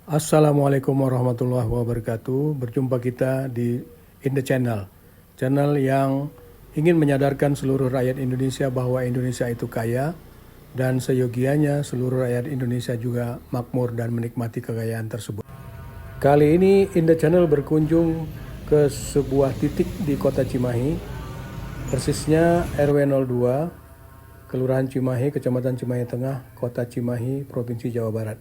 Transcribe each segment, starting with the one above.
Assalamualaikum warahmatullahi wabarakatuh. Berjumpa kita di In The Channel, channel yang ingin menyadarkan seluruh rakyat Indonesia bahwa Indonesia itu kaya dan seyogianya seluruh rakyat Indonesia juga makmur dan menikmati kekayaan tersebut. Kali ini In The Channel berkunjung ke sebuah titik di kota Cimahi, persisnya RW 02, Kelurahan Cimahi, Kecamatan Cimahi Tengah, Kota Cimahi, Provinsi Jawa Barat.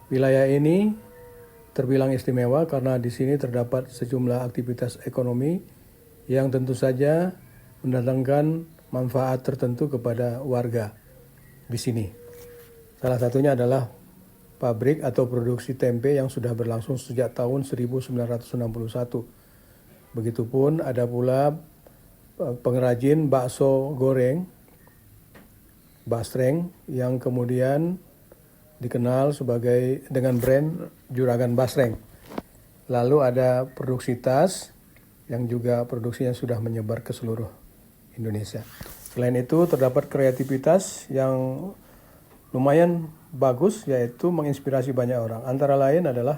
Wilayah ini terbilang istimewa karena di sini terdapat sejumlah aktivitas ekonomi yang tentu saja mendatangkan manfaat tertentu kepada warga di sini. Salah satunya adalah pabrik atau produksi tempe yang sudah berlangsung sejak tahun 1961. Begitupun ada pula pengrajin bakso goreng, basreng, yang kemudian dikenal sebagai dengan brand Juragan Basreng. Lalu ada produksi tas yang juga produksinya sudah menyebar ke seluruh Indonesia. Selain itu terdapat kreativitas yang lumayan bagus, yaitu menginspirasi banyak orang. Antara lain adalah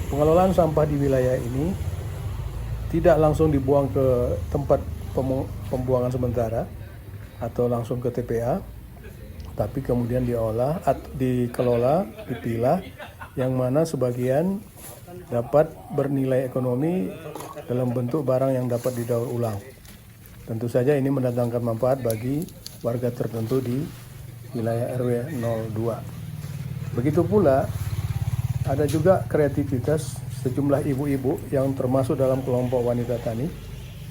pengelolaan sampah di wilayah ini tidak langsung dibuang ke tempat pembuangan sementara atau langsung ke TPA, tapi kemudian diolah, dikelola, dipilah, yang mana sebagian dapat bernilai ekonomi dalam bentuk barang yang dapat didaur ulang. Tentu saja ini mendatangkan manfaat bagi warga tertentu di wilayah RW 02. Begitu pula ada juga kreativitas sejumlah ibu-ibu yang termasuk dalam kelompok wanita tani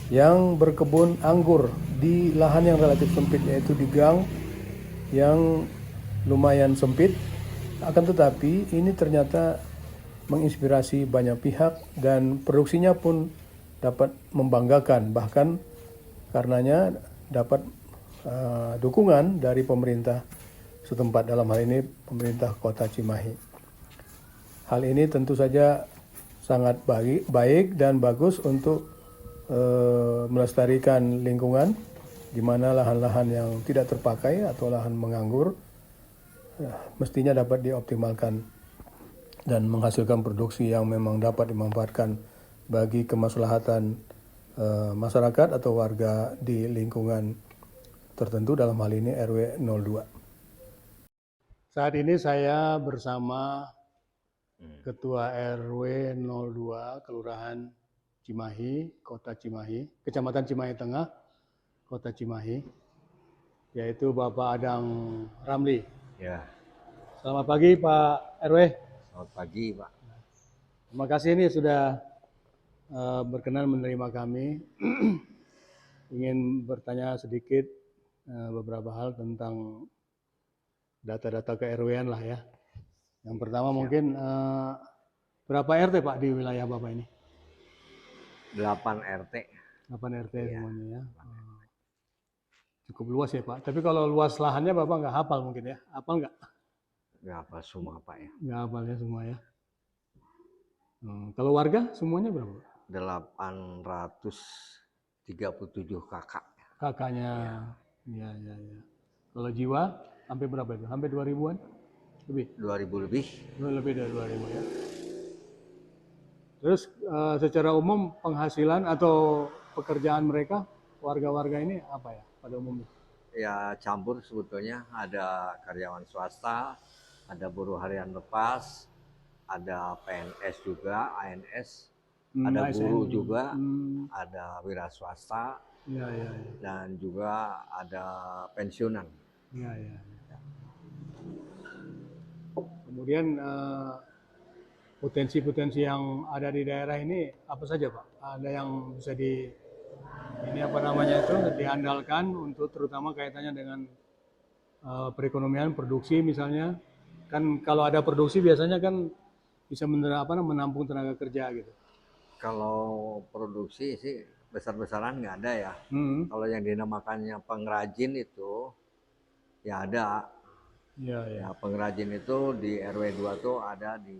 yang berkebun anggur di lahan yang relatif sempit, yaitu di gang yang lumayan sempit, akan tetapi ini ternyata menginspirasi banyak pihak dan produksinya pun dapat membanggakan, bahkan karenanya dapat dukungan dari pemerintah setempat, dalam hal ini pemerintah Kota Cimahi. Hal ini tentu saja sangat baik dan bagus untuk melestarikan lingkungan, di mana lahan-lahan yang tidak terpakai atau lahan menganggur mestinya dapat dioptimalkan dan menghasilkan produksi yang memang dapat dimanfaatkan bagi kemaslahatan masyarakat atau warga di lingkungan tertentu, dalam hal ini RW 02. Saat ini saya bersama Ketua RW 02 Kelurahan Cimahi, Kota Cimahi, Kecamatan Cimahi Tengah, Kota Cimahi, yaitu Bapak Adang Ramli. Ya, Selamat pagi Pak RW. selamat pagi Pak. Terima kasih ini sudah berkenan menerima kami. Ingin bertanya sedikit beberapa hal tentang data-data ke-RW-an lah ya. Yang pertama mungkin berapa RT Pak di wilayah Bapak ini? 8 RT. 8 RT Iya. semuanya ya. Cukup luas ya Pak. Tapi kalau luas lahannya Bapak nggak hafal mungkin ya? Hafal nggak? Nggak apa semua Pak ya. Nggak hafal ya semua ya. Kalau warga semuanya berapa? 837 kakak. Kakaknya. Ya. Kalau jiwa sampai berapa itu? Hampir 2000-an? Lebih? 2000 lebih. Lebih dari 2000 ya. Terus secara umum penghasilan atau pekerjaan mereka, warga-warga ini apa ya pada umumnya? Ya campur sebetulnya, ada karyawan swasta, ada buruh harian lepas, ada PNS juga, ANS, ada ASN. guru juga, ada wira swasta, Ya. dan juga ada pensiunan. Ya. Kemudian potensi-potensi yang ada di daerah ini apa saja Pak? Ada yang bisa diandalkan untuk terutama kaitannya dengan perekonomian, produksi misalnya. Kan kalau ada produksi biasanya kan bisa menampung tenaga kerja gitu. Kalau produksi sih besar-besaran nggak ada ya. Kalau yang dinamakannya pengrajin itu ya ada. Ya, pengrajin itu di RW 2 tuh ada di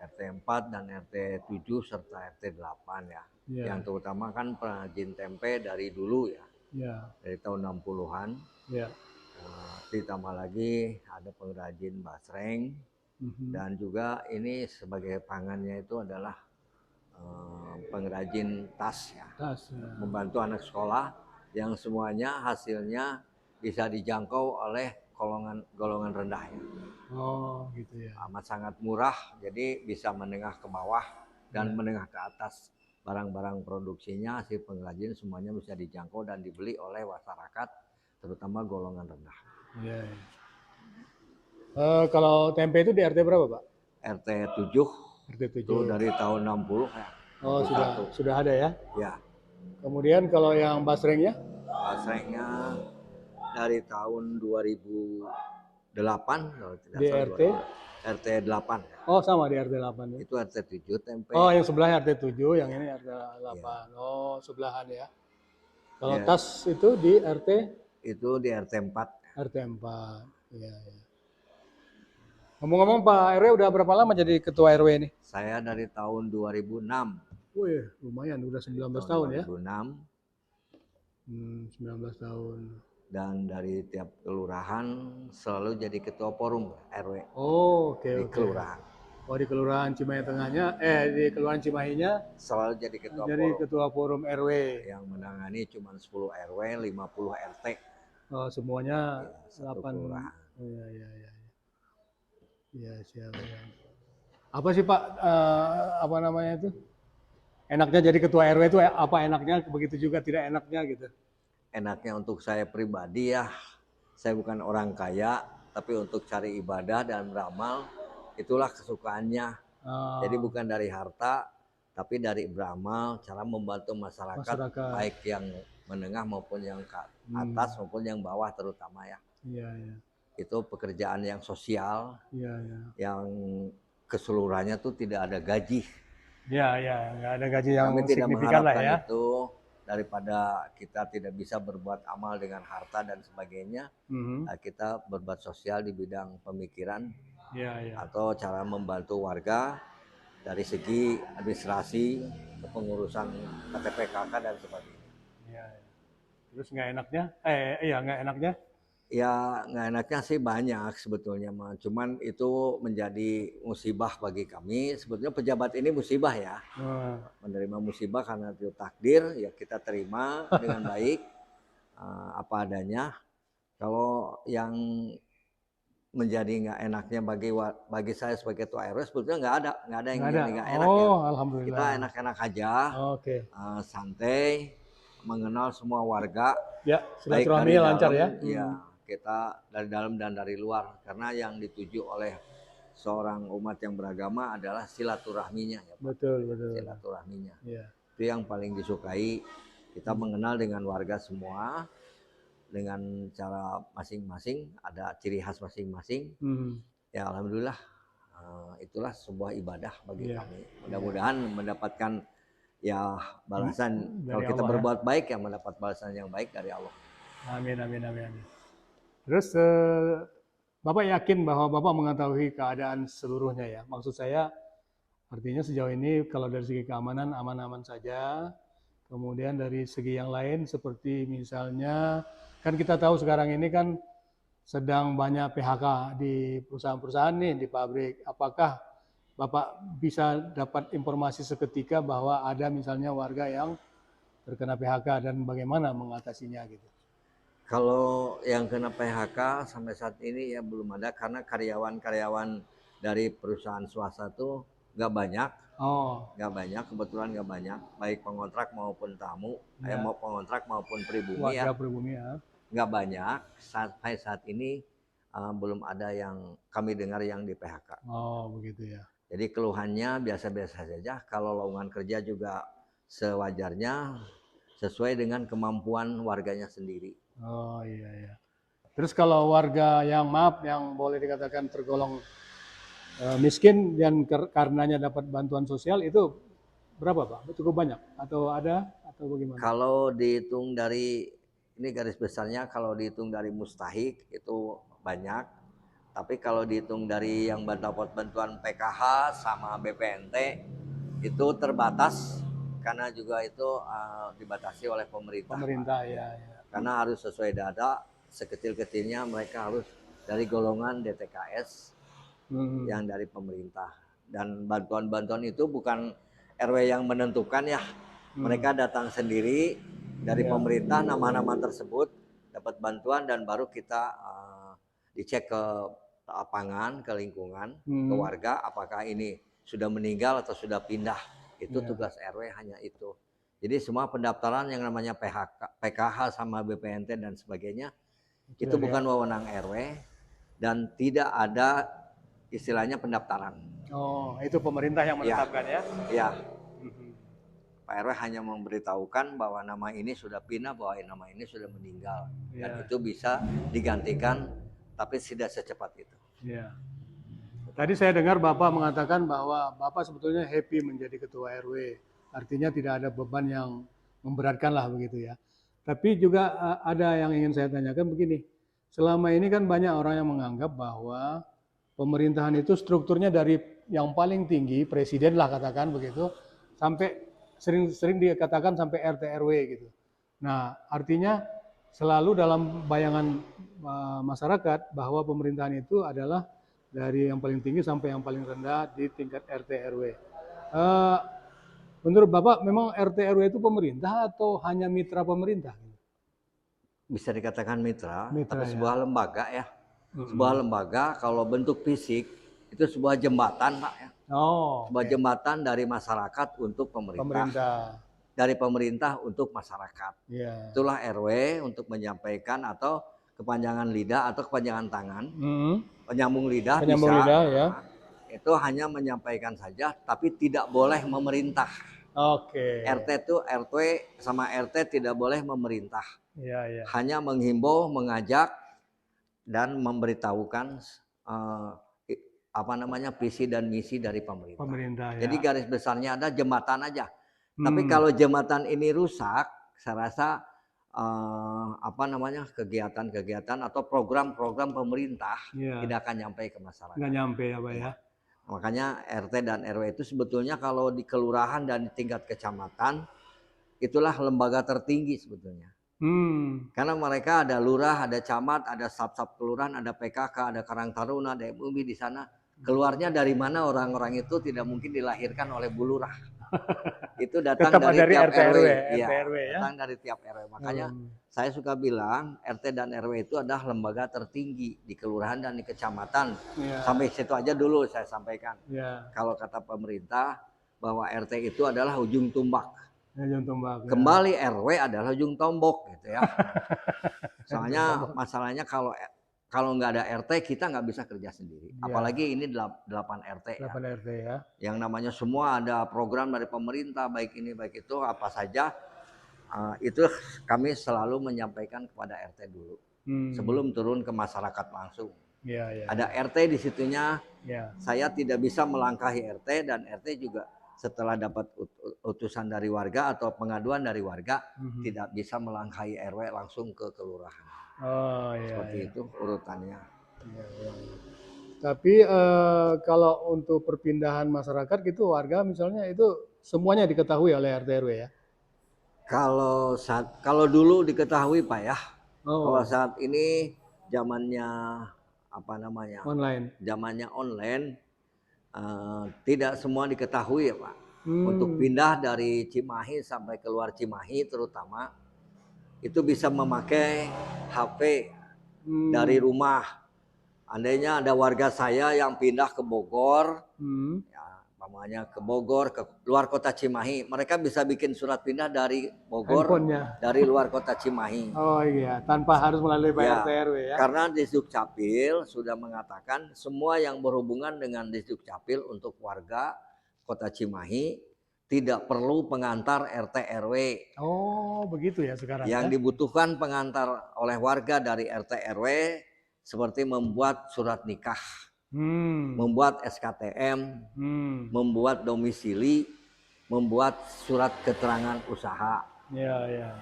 RT 4 dan RT 7 serta RT 8 ya. Yang terutama kan pengrajin tempe dari dulu ya. Dari tahun 60-an. Ditambah lagi ada pengrajin basreng, Dan juga ini sebagai pangannya itu adalah pengrajin tas ya. Membantu anak sekolah yang semuanya hasilnya bisa dijangkau oleh golongan rendah ya. Oh, gitu ya. Amat sangat murah, jadi bisa menengah ke bawah dan menengah ke atas. Barang-barang produksinya hasil pengrajin semuanya bisa dijangkau dan dibeli oleh masyarakat, terutama golongan rendah. Iya. Kalau tempe itu di RT berapa, Pak? RT 7. RT 7. Itu dari tahun 60 ya. Oh, sudah ada ya? Ya. Kemudian kalau yang basrengnya? Basrengnya dari tahun 2008 kalau tidak di salah. RT? RT 8. Oh, sama di RT 8 ya. Itu RT 7 tempe. Oh, yang sebelahnya RT 7, yang ini RT 8. Ya. Oh, sebelahan ya. Kalau tas itu di RT? Itu di RT 4. RT 4. Iya, ya. Ngomong-ngomong, Pak RW udah berapa lama jadi ketua RW ini? Saya dari tahun 2006. Wih, lumayan, udah 19 tahun 2006. Ya. 19 tahun. Dan dari tiap kelurahan selalu jadi ketua forum RW. Oh, oke. Di kelurahan. Oh, di kelurahan Cimahi Tengahnya, di kelurahan Cimahinya selalu jadi ketua forum RW. Yang menangani cuma 10 RW, 50 RT. Oh, semuanya ya, 8 kelurahan. Iya, siap. Apa sih Pak, apa namanya itu? Enaknya jadi ketua RW itu apa enaknya, begitu juga tidak enaknya gitu? Enaknya untuk saya pribadi ya, saya bukan orang kaya, tapi untuk cari ibadah dan beramal, itulah kesukaannya. Jadi bukan dari harta, tapi dari beramal, cara membantu masyarakat. Baik yang menengah maupun yang ke atas maupun yang bawah terutama ya. Iya. Itu pekerjaan yang sosial, yang keseluruhannya tuh tidak ada gaji. Iya, nggak ada gaji yang kami signifikan lah ya. Itu daripada kita tidak bisa berbuat amal dengan harta dan sebagainya, kita berbuat sosial di bidang pemikiran atau cara membantu warga dari segi administrasi, kepengurusan KTP KK dan sebagainya. Iya. Terus nggak enaknya? Nggak enaknya? Ya nggak enaknya sih banyak sebetulnya, cuman itu menjadi musibah bagi kami. Sebetulnya pejabat ini musibah ya, menerima musibah karena itu takdir, ya kita terima dengan baik apa adanya. Kalau yang menjadi nggak enaknya bagi saya sebagai ketua RW sebetulnya nggak ada yang nggak enak ya. Alhamdulillah. Kita enak-enak aja, santai, mengenal semua warga. Ya, silaturahmi lancar ya. Iya. Kita dari dalam dan dari luar, karena yang dituju oleh seorang umat yang beragama adalah silaturahminya ya Pak. Betul. Silaturahminya. Itu yang paling disukai. Kita mengenal dengan warga semua dengan cara masing-masing, ada ciri khas masing-masing. Ya alhamdulillah, itulah sebuah ibadah bagi kami. Mudah-mudahan mendapatkan ya balasan. Kalau kita berbuat baik ya mendapat balasan yang baik dari Allah. Amin. Terus Bapak yakin bahwa Bapak mengetahui keadaan seluruhnya ya? Maksud saya artinya sejauh ini kalau dari segi keamanan aman-aman saja. Kemudian dari segi yang lain seperti misalnya kan kita tahu sekarang ini kan sedang banyak PHK di perusahaan-perusahaan nih, di pabrik. Apakah Bapak bisa dapat informasi seketika bahwa ada misalnya warga yang terkena PHK dan bagaimana mengatasinya gitu? Kalau yang kena PHK sampai saat ini ya belum ada, karena karyawan-karyawan dari perusahaan swasta tuh nggak banyak. Nggak banyak, kebetulan nggak banyak. Baik pengontrak maupun tamu, mau pengontrak maupun pribumi ya. Nggak banyak. Sampai saat ini belum ada yang kami dengar yang di PHK. Oh begitu ya. Jadi keluhannya biasa-biasa saja. Kalau lowongan kerja juga sewajarnya, sesuai dengan kemampuan warganya sendiri. Oh iya. Terus kalau warga yang boleh dikatakan tergolong miskin dan karenanya dapat bantuan sosial itu berapa Pak? Cukup banyak atau bagaimana? Kalau dihitung dari ini garis besarnya, kalau dihitung dari mustahik itu banyak. Tapi kalau dihitung dari yang dapat bantuan PKH sama BPNT itu terbatas, karena juga itu dibatasi oleh pemerintah. Ya. Karena harus sesuai data, sekecil-kecilnya mereka harus dari golongan DTKS yang dari pemerintah. Dan bantuan-bantuan itu bukan RW yang menentukan ya, mereka datang sendiri dari pemerintah, nama-nama tersebut dapat bantuan dan baru kita dicek ke lapangan, ke lingkungan, ke warga apakah ini sudah meninggal atau sudah pindah. Itu tugas RW hanya itu. Jadi semua pendaftaran yang namanya PKH sama BPNT dan sebagainya itu bukan wewenang RW dan tidak ada istilahnya pendaftaran. Oh, itu pemerintah yang menetapkan ya? Iya. Pak RW hanya memberitahukan bahwa nama ini sudah pindah, bahwa nama ini sudah meninggal. Dan itu bisa digantikan, tapi tidak secepat itu. Iya. Tadi saya dengar Bapak mengatakan bahwa Bapak sebetulnya happy menjadi ketua RW. Artinya tidak ada beban yang memberatkan lah begitu ya. Tapi juga ada yang ingin saya tanyakan begini. Selama ini kan banyak orang yang menganggap bahwa pemerintahan itu strukturnya dari yang paling tinggi, presiden lah katakan begitu, sampai sering dikatakan sampai RT RW gitu. Nah, artinya selalu dalam bayangan masyarakat bahwa pemerintahan itu adalah dari yang paling tinggi sampai yang paling rendah di tingkat RT RW. Menurut Bapak memang RT RW itu pemerintah atau hanya mitra pemerintah? Bisa dikatakan mitra tapi sebuah lembaga ya. Sebuah lembaga kalau bentuk fisik itu sebuah jembatan Pak ya. Sebuah jembatan dari masyarakat untuk pemerintah. Dari pemerintah untuk masyarakat. Itulah RW untuk menyampaikan atau kepanjangan lidah atau kepanjangan tangan. Penyambung lidah bisa. Ya. Itu hanya menyampaikan saja tapi tidak boleh memerintah. RT itu RT sama RT tidak boleh memerintah. Hanya menghimbau, mengajak dan memberitahukan visi dan misi dari pemerintah. Jadi garis besarnya ada jembatan aja. Tapi kalau jembatan ini rusak, saya rasa kegiatan-kegiatan atau program-program pemerintah tidak akan nyampe ke masyarakat. Nggak nyampe ya Pak ya. Makanya RT dan RW itu sebetulnya kalau di kelurahan dan di tingkat kecamatan itulah lembaga tertinggi sebetulnya. Karena mereka ada lurah, ada camat, ada sab-sab kelurahan, ada PKK, ada Karang Taruna, ada MUI di sana. Keluarnya dari mana orang-orang itu tidak mungkin dilahirkan oleh Bu Lurah. Itu datang dari tiap RW. Iya, datang dari tiap RW. Makanya saya suka bilang RT dan RW itu adalah lembaga tertinggi di kelurahan dan di kecamatan. Sampai situ aja dulu saya sampaikan. Kalau kata pemerintah bahwa RT itu adalah ujung tombak. Kembali RW adalah ujung tombok gitu ya. Soalnya masalahnya kalau nggak ada RT kita nggak bisa kerja sendiri. Apalagi ini 8 RT. 8 RT ya. Yang namanya semua ada program dari pemerintah baik ini baik itu apa saja. Itu kami selalu menyampaikan kepada RT dulu sebelum turun ke masyarakat langsung. Ada RT di situnya. Saya tidak bisa melangkahi RT dan RT juga setelah dapat utusan dari warga atau pengaduan dari warga tidak bisa melangkahi RW langsung ke kelurahan. Seperti itu urutannya. Tapi kalau untuk perpindahan masyarakat gitu warga misalnya itu semuanya diketahui oleh RT RW ya? Kalau dulu diketahui Pak ya. Kalau saat ini zamannya online. Zamannya online tidak semua diketahui ya Pak. Untuk pindah dari Cimahi sampai keluar Cimahi terutama itu bisa memakai HP dari rumah. Andainya ada warga saya yang pindah ke Bogor, namanya ke Bogor, ke luar kota Cimahi, mereka bisa bikin surat pindah dari Bogor, dari luar kota Cimahi. Tanpa harus melalui Pak RT RW ya. Karena Disdukcapil sudah mengatakan semua yang berhubungan dengan Disdukcapil untuk warga kota Cimahi tidak perlu pengantar RT RW. Begitu ya sekarang. Yang dibutuhkan pengantar oleh warga dari RT RW seperti membuat surat nikah, membuat SKTM, membuat domisili, membuat surat keterangan usaha.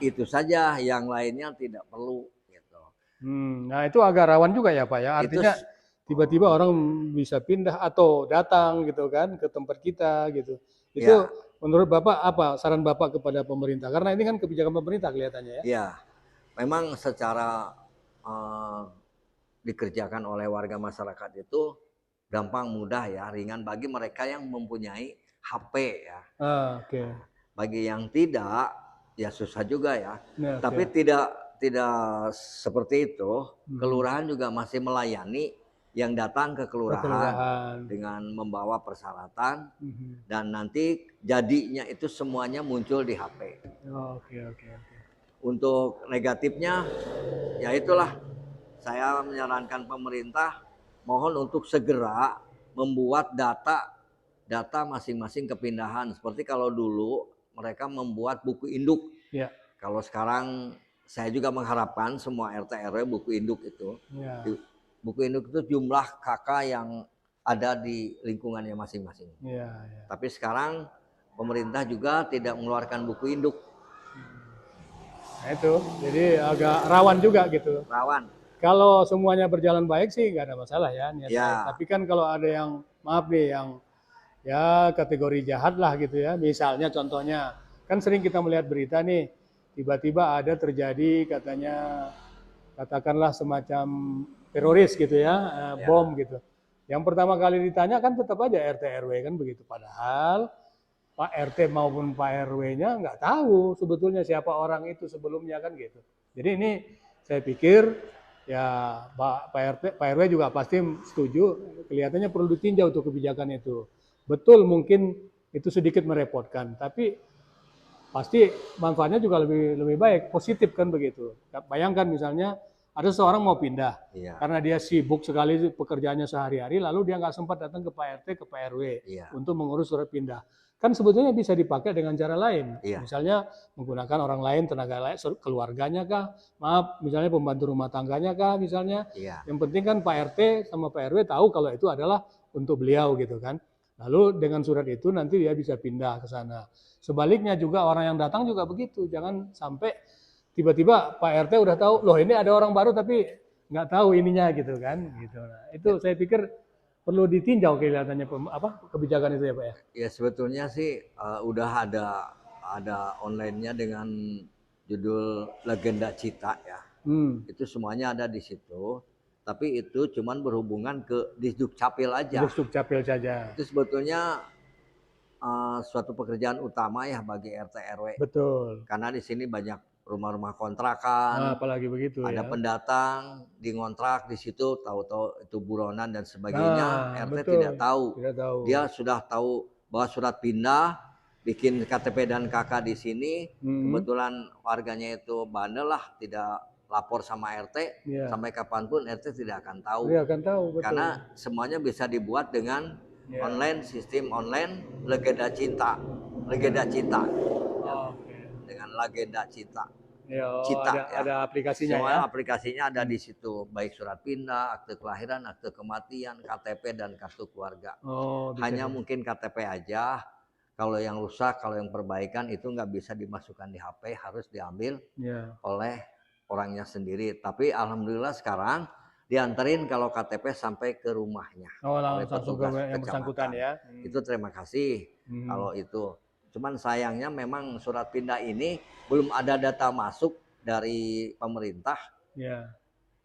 Itu saja, yang lainnya tidak perlu. Gitu. Nah itu agak rawan juga ya Pak ya. Artinya tiba-tiba orang bisa pindah atau datang gitu kan ke tempat kita gitu. Itu menurut Bapak apa saran Bapak kepada pemerintah? Karena ini kan kebijakan pemerintah kelihatannya ya. Iya, memang secara dikerjakan oleh warga masyarakat itu gampang, mudah ya, ringan bagi mereka yang mempunyai HP ya. Oke. Bagi yang tidak, ya susah juga ya. Nah, Tapi oke. tidak seperti itu. Kelurahan juga masih melayani yang datang ke Ke kelurahan kelurahan. dengan membawa persyaratan Mhm. dan nanti jadinya itu semuanya muncul di HP. Oke. Untuk negatifnya, ya itulah saya menyarankan pemerintah mohon untuk segera membuat data masing-masing kepindahan. Seperti kalau dulu mereka membuat buku induk. Ya. Kalau sekarang saya juga mengharapkan semua RT RW buku induk itu. Ya. Buku induk itu jumlah kakak yang ada di lingkungannya masing-masing. Ya. Tapi sekarang pemerintah juga tidak mengeluarkan buku induk. Nah itu, jadi agak rawan juga gitu. Rawan. Kalau semuanya berjalan baik sih nggak ada masalah ya niat Ya. baik. Tapi kan kalau ada yang maaf nih yang ya kategori jahat lah gitu ya. Misalnya contohnya kan sering kita melihat berita nih tiba-tiba ada terjadi katanya katakanlah semacam teroris gitu ya, bom gitu. Yang pertama kali ditanya kan tetap aja RT RW kan begitu. Padahal Pak RT maupun Pak RW-nya nggak tahu sebetulnya siapa orang itu sebelumnya kan gitu. Jadi ini saya pikir ya Pak RT, Pak RW juga pasti setuju. Kelihatannya perlu ditinjau untuk kebijakan itu. Betul mungkin itu sedikit merepotkan, tapi pasti manfaatnya juga lebih baik, positif kan begitu. Bayangkan misalnya ada seorang mau pindah karena dia sibuk sekali pekerjaannya sehari-hari, lalu dia nggak sempat datang ke Pak RT, ke Pak RW untuk mengurus surat pindah. Kan sebetulnya bisa dipakai dengan cara lain, misalnya menggunakan orang lain, tenaga lain, keluarganya kah, maaf, misalnya pembantu rumah tangganya kah, misalnya. Yang penting kan Pak RT sama Pak RW tahu kalau itu adalah untuk beliau gitu kan. Lalu dengan surat itu nanti dia bisa pindah ke sana. Sebaliknya juga orang yang datang juga begitu, jangan sampai tiba-tiba Pak RT udah tahu, loh ini ada orang baru tapi nggak tahu ininya gitu kan. Gitu. Nah, itu saya pikir perlu ditinjau kelihatannya kebijakan itu ya Pak ya. Ya sebetulnya sih udah ada online-nya dengan judul Legenda Cita ya. Itu semuanya ada di situ. Tapi itu cuman berhubungan ke Disdukcapil aja. Disdukcapil saja. Itu sebetulnya suatu pekerjaan utama ya bagi RT RW. Betul. Karena di sini banyak rumah-rumah kontrakan, apalagi begitu ada ya. pendatang di ngontrak di situ, tahu-tahu itu buronan dan sebagainya, RT tidak tahu. Dia sudah tahu bahwa surat pindah, bikin KTP dan KK di sini, kebetulan warganya itu bandel lah, tidak lapor sama RT, sampai kapanpun RT tidak akan tahu. Betul. Karena semuanya bisa dibuat dengan online, sistem online, Legenda Cinta. Dengan Legenda Cita. Ada aplikasinya semua ya. Aplikasinya ada di situ, baik surat pindah, akte kelahiran, akte kematian, KTP dan kartu keluarga. Hanya mungkin KTP aja. Kalau yang rusak, kalau yang perbaikan itu nggak bisa dimasukkan di HP, harus diambil oleh orangnya sendiri. Tapi alhamdulillah sekarang dianterin kalau KTP sampai ke rumahnya oleh petugas yang bersangkutan ya. Itu terima kasih kalau itu. Cuman sayangnya memang surat pindah ini belum ada data masuk dari pemerintah.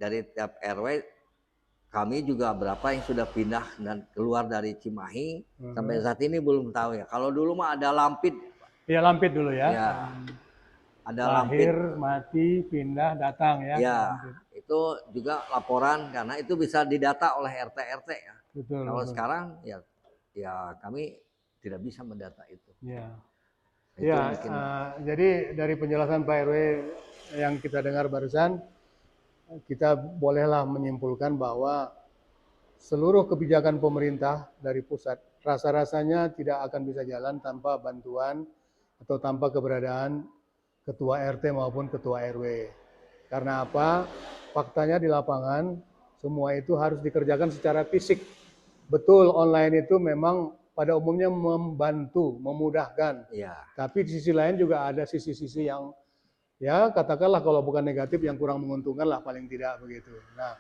Dari tiap RW, kami juga berapa yang sudah pindah dan keluar dari Cimahi, sampai saat ini belum tahu ya. Kalau dulu mah ada Lampit. Iya Lampit dulu ya. Ada lahir, Lampit. Mati, pindah, datang ya. Itu juga laporan karena itu bisa didata oleh RT RT ya. Kalau sekarang ya kami tidak bisa mendata itu. Jadi dari penjelasan Pak RW yang kita dengar barusan, kita bolehlah menyimpulkan bahwa seluruh kebijakan pemerintah dari pusat rasa-rasanya tidak akan bisa jalan tanpa bantuan atau tanpa keberadaan ketua RT maupun ketua RW. Karena apa? Faktanya di lapangan semua itu harus dikerjakan secara fisik. Betul online itu memang pada umumnya membantu, memudahkan. Tapi di sisi lain juga ada sisi-sisi yang ya katakanlah kalau bukan negatif yang kurang menguntungkan lah paling tidak begitu. Nah,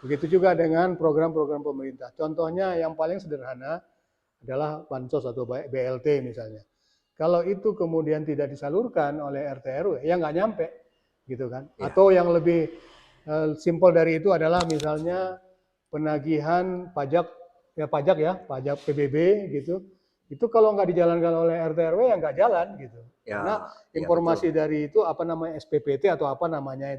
begitu juga dengan program-program pemerintah. Contohnya yang paling sederhana adalah bansos atau BLT misalnya. Kalau itu kemudian tidak disalurkan oleh RT RW, ya nggak nyampe, gitu kan? Atau yang lebih simpel dari itu adalah misalnya penagihan pajak pajak ya, pajak PBB gitu. Itu kalau nggak dijalankan oleh RT RW ya nggak jalan gitu. Ya, Karena ya informasi betul. dari itu apa namanya SPPT atau apa namanya Ya,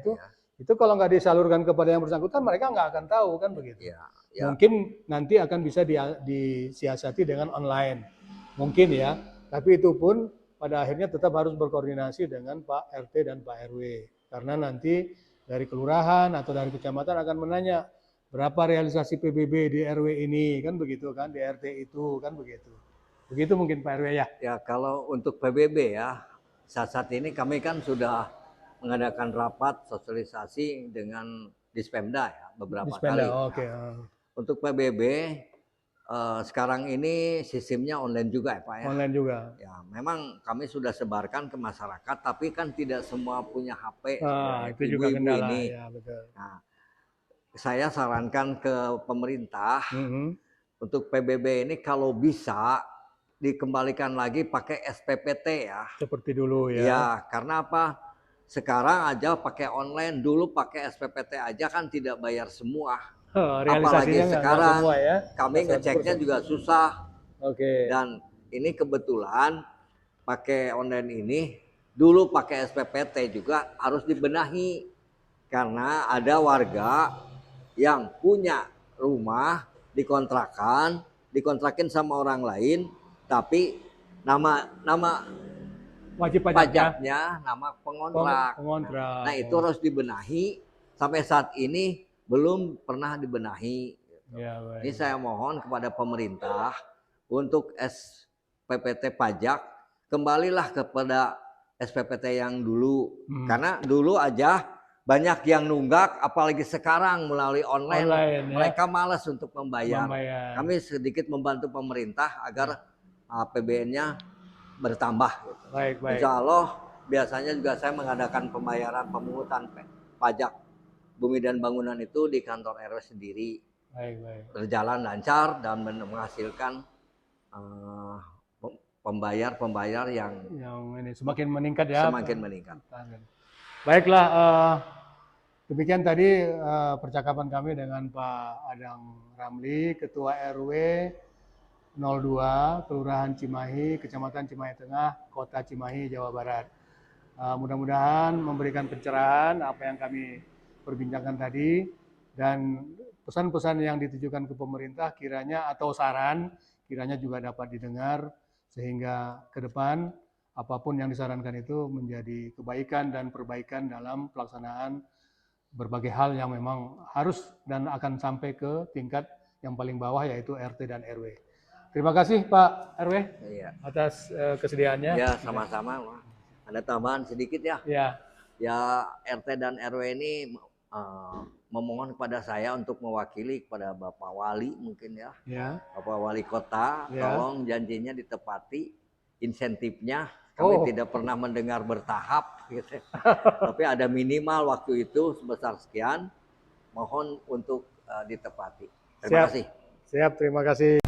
itu kalau nggak disalurkan kepada yang bersangkutan mereka nggak akan tahu kan begitu. ya, ya. Mungkin nanti akan bisa disiasati dengan online, mungkin ya. Tapi itu pun pada akhirnya tetap harus berkoordinasi dengan Pak RT dan Pak RW. Karena nanti dari kelurahan atau dari kecamatan akan menanya berapa realisasi PBB di RW ini kan begitu kan, di RT itu kan begitu. Begitu mungkin Pak RW ya. Ya, kalau untuk PBB ya, saat ini kami kan sudah mengadakan rapat sosialisasi dengan Dispemda ya beberapa Dispenda, kali. oke. Untuk PBB sekarang ini sistemnya online juga ya Pak ya. Online juga. Ya, memang kami sudah sebarkan ke masyarakat, tapi kan tidak semua punya HP. Itu juga Ibu-ibu kendala ini. ya, betul. Nah, saya sarankan ke pemerintah untuk PBB ini kalau bisa dikembalikan lagi pakai SPPT ya. Seperti dulu ya. Ya, karena apa? Sekarang aja pakai online, dulu pakai SPPT aja kan tidak bayar semua. Apalagi sekarang semua ya. kami ngeceknya juga susah. Oke. Dan ini kebetulan pakai online ini, dulu pakai SPPT juga harus dibenahi. Karena ada warga yang punya rumah dikontrakin sama orang lain, tapi nama wajib pajaknya nama pengontrak. Pengontrak. Nah, itu harus dibenahi. Sampai saat ini belum pernah dibenahi. Ya, baik. Ini saya mohon kepada pemerintah untuk SPPT pajak kembalilah kepada SPPT yang dulu. Karena dulu aja banyak yang nunggak, apalagi sekarang melalui online ya. Mereka malas untuk membayar. Kami sedikit membantu pemerintah agar APBN-nya bertambah. Gitu. Baik. Insya Allah biasanya juga saya mengadakan pembayaran pemungutan pajak bumi dan bangunan itu di kantor RW sendiri. Baik. Berjalan lancar dan menghasilkan pembayar yang ini semakin meningkat ya. Semakin meningkat. Baiklah, demikian tadi percakapan kami dengan Pak Adang Ramli, Ketua RW 02, Kelurahan Cimahi, Kecamatan Cimahi Tengah, Kota Cimahi, Jawa Barat. Mudah-mudahan memberikan pencerahan apa yang kami perbincangkan tadi, dan pesan-pesan yang ditujukan ke pemerintah kiranya atau saran kiranya juga dapat didengar, sehingga ke depan apapun yang disarankan itu menjadi kebaikan dan perbaikan dalam pelaksanaan berbagai hal yang memang harus dan akan sampai ke tingkat yang paling bawah, yaitu RT dan RW. Terima kasih Pak RW atas kesediaannya. Ya, sama-sama. Ada tambahan sedikit ya. Ya, RT dan RW ini memohon kepada saya untuk mewakili kepada Bapak Wali mungkin ya. Bapak Wali Kota, tolong janjinya ditepati, insentifnya. Kami tidak pernah mendengar bertahap gitu. Tapi ada minimal waktu itu sebesar sekian. Mohon untuk ditepati. Terima kasih. Siap, terima kasih.